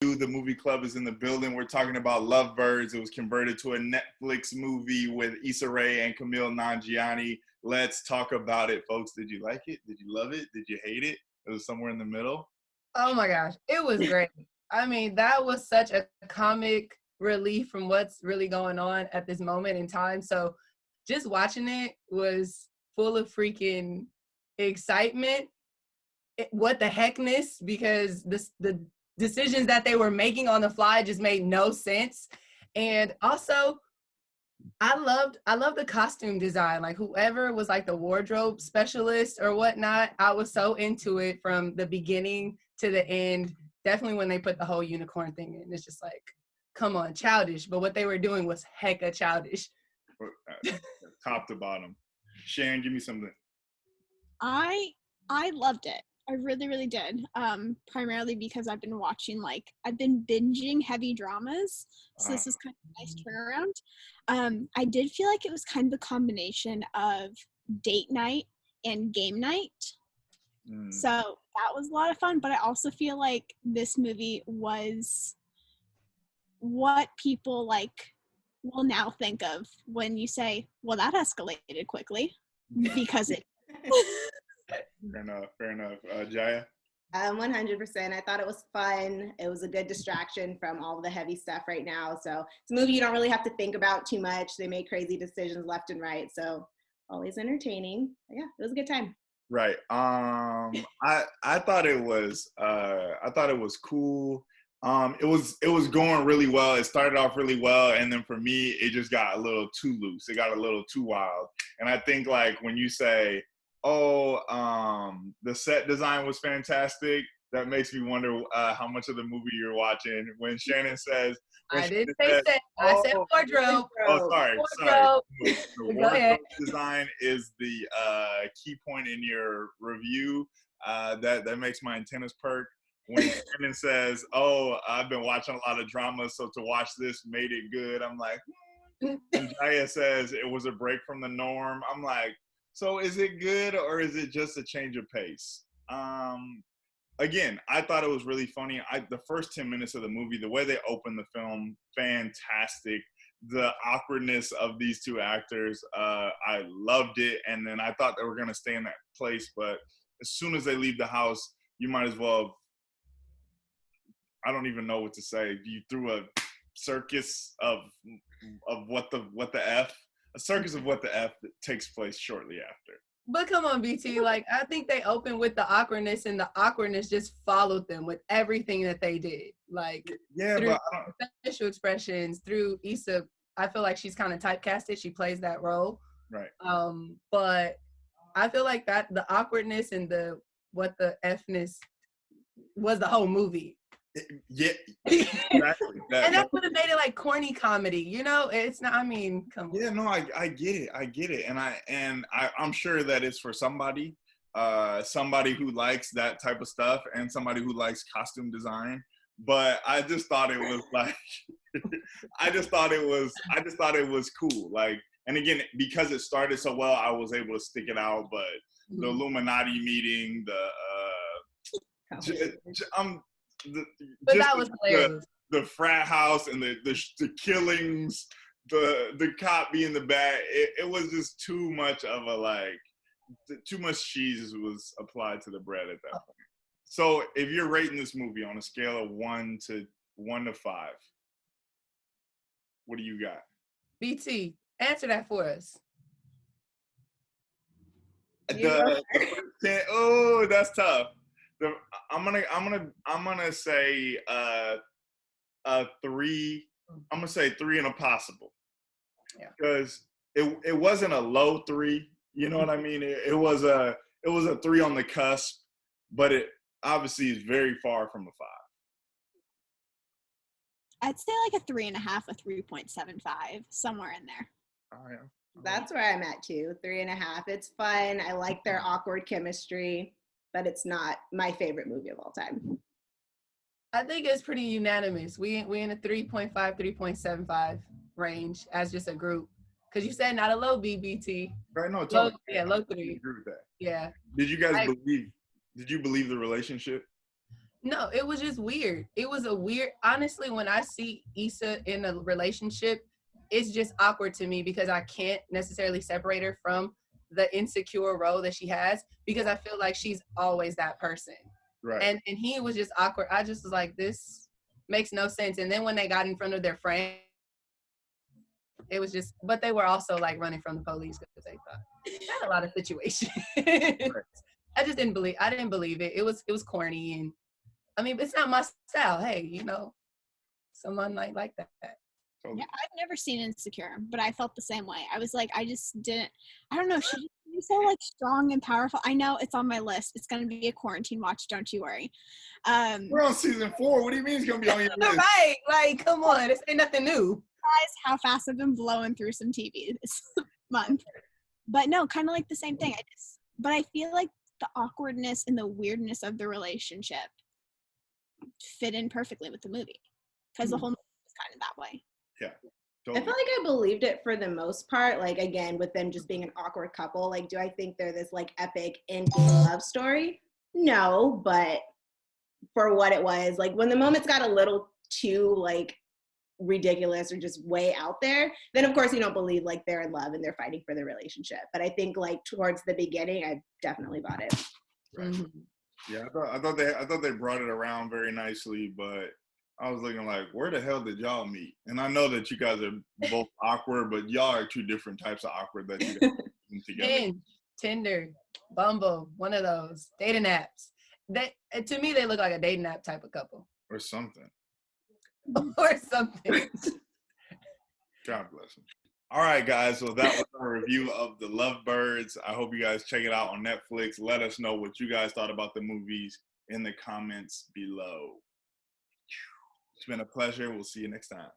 The movie club is in the building. We're talking about Lovebirds. It was converted to a Netflix movie with Issa Rae and Camille Nanjiani. Let's talk about it, folks. Did you like it? Did you love it? Did you hate it? It was somewhere in the middle. Oh my gosh, it was great. I mean, that was such a comic relief from what's really going on at this moment in time. So just watching it was full of freaking excitement. What the heckness, because the decisions that they were making on the fly just made no sense. And also, I love the costume design. Like whoever was like the wardrobe specialist or whatnot, I was so into it from the beginning to the end. Definitely when they put the whole unicorn thing in, it's just like, come on, childish. But what they were doing was hecka childish. Top to bottom. Sharon, give me something. I loved it. I really, really did. Primarily because I've been binging heavy dramas. So this was kind of a nice turnaround. I did feel like it was kind of a combination of date night and game night. So that was a lot of fun, but I also feel like this movie was what people will now think of when you say, well, that escalated quickly, because it Fair enough. Jaya? 100%. I thought it was fun. It was a good distraction from all the heavy stuff right now. So it's a movie you don't really have to think about too much. They make crazy decisions left and right. So always entertaining. But yeah, it was a good time. Right. I thought it was cool. It was going really well. It started off really well, and then for me, it just got a little too loose. It got a little too wild. And I think like when you say, the set design was fantastic, that makes me wonder how much of the movie you're watching. When Shannon says, I didn't say set. I said wardrobe. Oh, sorry. The wardrobe design is the key point in your review. That makes my antennas perk. When Shannon says, I've been watching a lot of drama, so to watch this made it good, I'm like, And Jaya says it was a break from the norm. I'm like, so is it good or is it just a change of pace? Again, I thought it was really funny. The first 10 minutes of the movie, the way they opened the film, fantastic. The awkwardness of these two actors, I loved it. And then I thought they were going to stay in that place. But as soon as they leave the house, you might as well, I don't even know what to say. You threw a circus of what the F, a circus of what the F that takes place shortly after. But come on, BT, like, I think they opened with the awkwardness, and the awkwardness just followed them with everything that they did. Like, yeah, through but facial expressions, through Issa, I feel like she's kind of typecasted. She plays that role. Right. But I feel like that the awkwardness and what the F-ness was the whole movie. Yeah, exactly. And that would have made it like corny comedy, you know? It's not, I mean, come on. Yeah, no, I get it. And I'm sure that it's for somebody who likes that type of stuff and somebody who likes costume design. But I just thought it was like, I just thought it was cool. Like, and again, because it started so well, I was able to stick it out. But the Illuminati meeting, that was hilarious. The frat house and the killings, the cop being the bad, it was just too much of too much cheese was applied to the bread at that point. So if you're rating this movie on a scale of 1 to 5, what do you got? BT, answer that for us. That's tough. I'm gonna say 3. I'm gonna say 3 and a possible. Yeah. Because it wasn't a low 3. You know what I mean? It was a 3 on the cusp, but it obviously is very far from a 5. I'd say like a 3.5, a 3.75, somewhere in there. Oh yeah. That's where I'm at too. 3.5. It's fun. I like their awkward chemistry, but it's not my favorite movie of all time. I think it's pretty unanimous. We in a 3.5, 3.75 range as just a group. Because you said not a low BBT. Right, no, totally. Low 3. I agree with that. Yeah. Did you guys believe the relationship? No, it was just weird. It was a weird, honestly, when I see Issa in a relationship, it's just awkward to me because I can't necessarily separate her from the insecure role that she has because I feel like she's always that person. Right. And he was just awkward. I just was like, this makes no sense. And then when they got in front of their friend, it was just, but they were also like running from the police because they thought they had a lot of situations. I didn't believe it. It was corny, and I mean, it's not my style. Hey, someone might like that. Yeah, I've never seen Insecure, but I felt the same way. I was like, I just didn't. I don't know. She's so like strong and powerful. I know it's on my list. It's gonna be a quarantine watch. Don't you worry. We're on season 4. What do you mean it's gonna be on your list? Right? Like, come on, this ain't nothing new. Guys, how fast I've been blowing through some TV this month. But no, kind of like the same thing. But I feel like the awkwardness and the weirdness of the relationship fit in perfectly with the movie because the whole movie is kind of that way. Yeah. Totally. I feel like I believed it for the most part. Like, again, with them just being an awkward couple. Like, do I think they're this like epic in-game love story? No, but for what it was, like when the moments got a little too like ridiculous or just way out there, then of course you don't believe like they're in love and they're fighting for their relationship. But I think like towards the beginning, I definitely bought it. Right. Mm-hmm. Yeah, I thought they brought it around very nicely, but I was looking like, where the hell did y'all meet? And I know that you guys are both awkward, but y'all are two different types of awkward that you guys are together. Hinge, Tinder, Bumble, one of those dating apps. To me, they look like a dating app type of couple. Or something. Or something. God bless them. All right, guys. So that was our review of The Lovebirds. I hope you guys check it out on Netflix. Let us know what you guys thought about the movies in the comments below. It's been a pleasure. We'll see you next time.